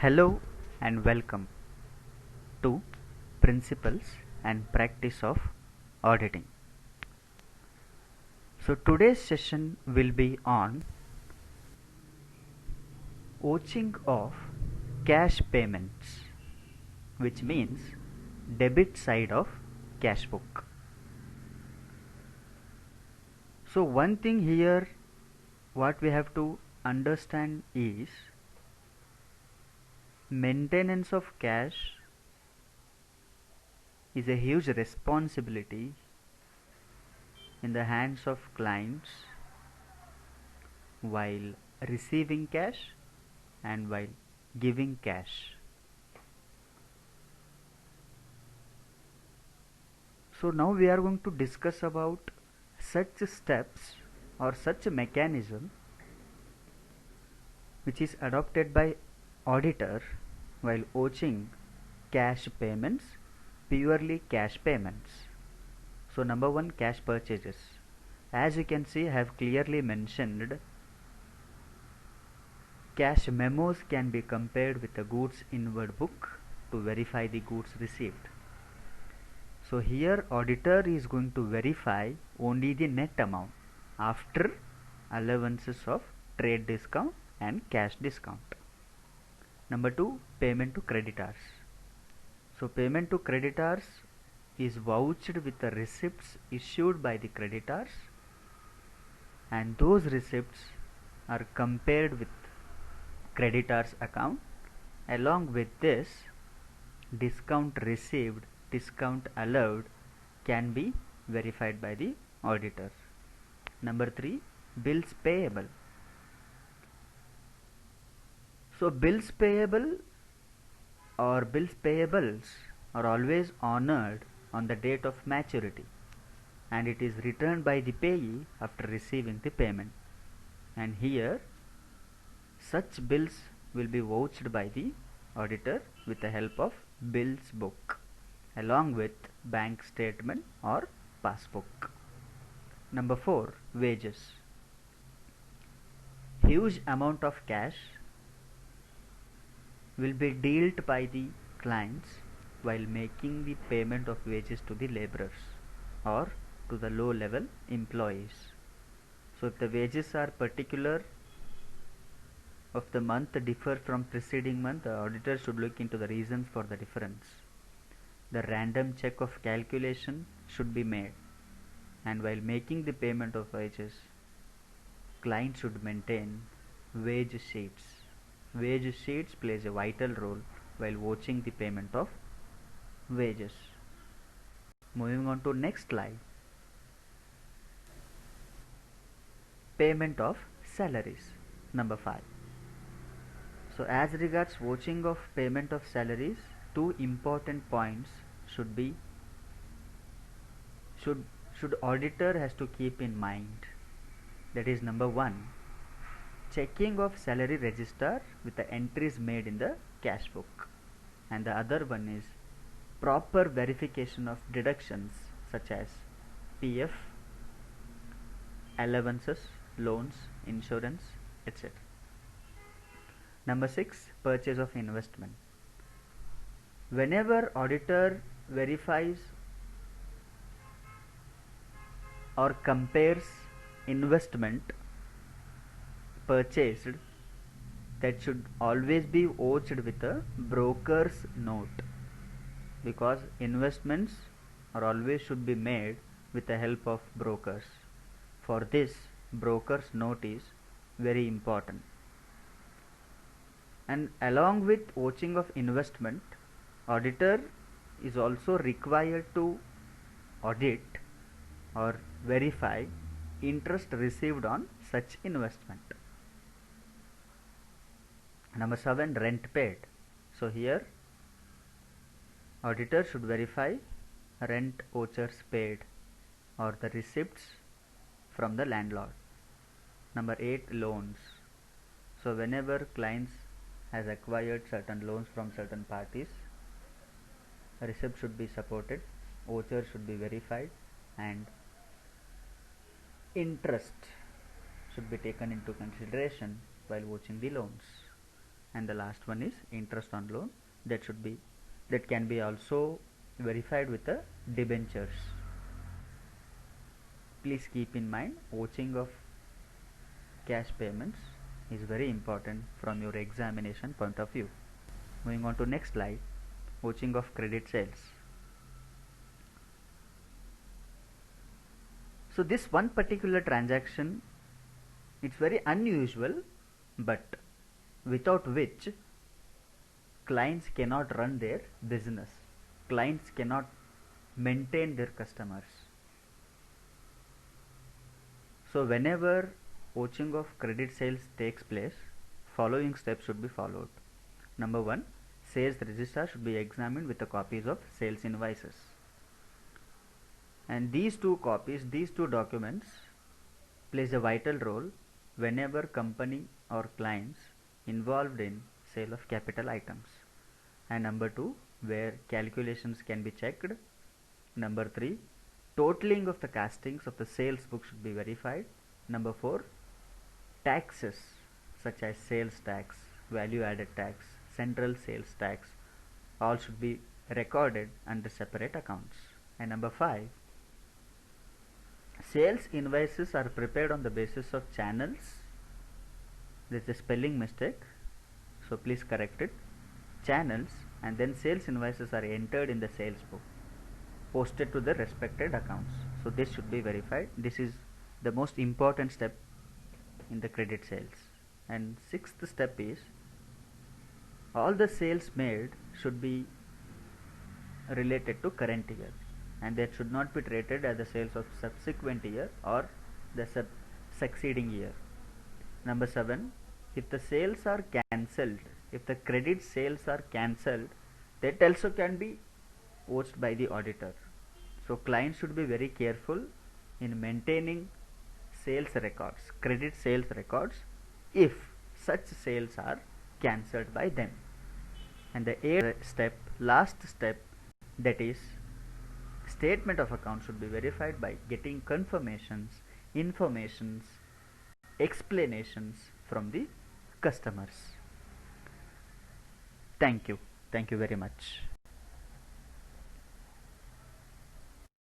Hello and welcome to Principles and Practice of Auditing. So today's session will be on vouching of cash payments, which means debit side of cash book. So one thing here what we have to understand is maintenance of cash is a huge responsibility in the hands of clients while receiving cash and while giving cash. So now we are going to discuss about such steps or such a mechanism which is adopted by auditor while vouching cash payments, purely cash payments. So number one, cash purchases. As you can see, I have clearly mentioned cash memos can be compared with the goods inward book to verify the goods received. So here auditor is going to verify only the net amount after allowances of trade discount and cash discount. Number two, payment to creditors. So payment to creditors is vouched with the receipts issued by the creditors, and those receipts are compared with creditors account. Along with this, discount received, discount allowed can be verified by the auditor. Number three, bills payable. So bills payable or bills payables are always honored on the date of maturity, and it is returned by the payee after receiving the payment. And here such bills will be vouched by the auditor with the help of bills book along with bank statement or passbook. Number four, wages. Huge amount of cash will be dealt by the clients while making the payment of wages to the laborers or to the low level employees. So if the wages are particular of the month differ from preceding month, the auditor should look into the reasons for the difference. The random check of calculation should be made, and while making the payment of wages, client should maintain wage sheets. Wage sheets plays a vital role while watching the payment of wages. Moving on to next slide. Payment of salaries. Number 5. So as regards vouching of payment of salaries, two important points should be should auditor has to keep in mind. That is number 1, checking of salary register with the entries made in the cash book, and the other one is proper verification of deductions such as PF, allowances, loans, insurance, etc. Number 6, purchase of investment. Whenever auditor verifies or compares investment purchased, that should always be vouched with a broker's note, because investments are always should be made with the help of brokers. For this, broker's note is very important. And along with vouching of investment, auditor is also required to audit or verify interest received on such investment. Number 7, rent paid. So here auditor should verify rent vouchers paid or the receipts from the landlord. Number 8, loans. So whenever clients has acquired certain loans from certain parties, a receipt should be supported, voucher should be verified, and interest should be taken into consideration while vouching the loans. and the last one is interest on loan. That can be also verified with the debentures. Please keep in mind, vouching of cash payments is very important from your examination point of view. Moving on to next slide, vouching of credit sales. So this one particular transaction, it's very unusual, but without which clients cannot run their business. Clients cannot maintain their customers. So whenever vouching of credit sales takes place, following steps should be followed. Number 1, sales register should be examined with the copies of sales invoices. And these two documents plays a vital role whenever company or clients involved in sale of capital items. And number 2, where calculations can be checked. Number 3, totaling of the castings of the sales book should be verified. Number 4, taxes such as sales tax, value added tax, central sales tax, all should be recorded under separate accounts. And number 5, sales invoices are prepared on the basis of channels. There is a spelling mistake, so please correct it. Channels, and then sales invoices are entered in the sales book, posted to the respected accounts. So this should be verified. This is the most important step in the credit sales. And sixth step is, all the sales made should be related to current year, and that should not be treated as the sales of subsequent year or the succeeding year. Number 7, if the sales are cancelled, if the credit sales are cancelled, that also can be vouched by the auditor. So clients should be very careful in maintaining sales records, credit sales records, if such sales are cancelled by them. And the 8th step, last step, that is, statement of account should be verified by getting confirmations, informations, explanations from the customers. Thank you very much.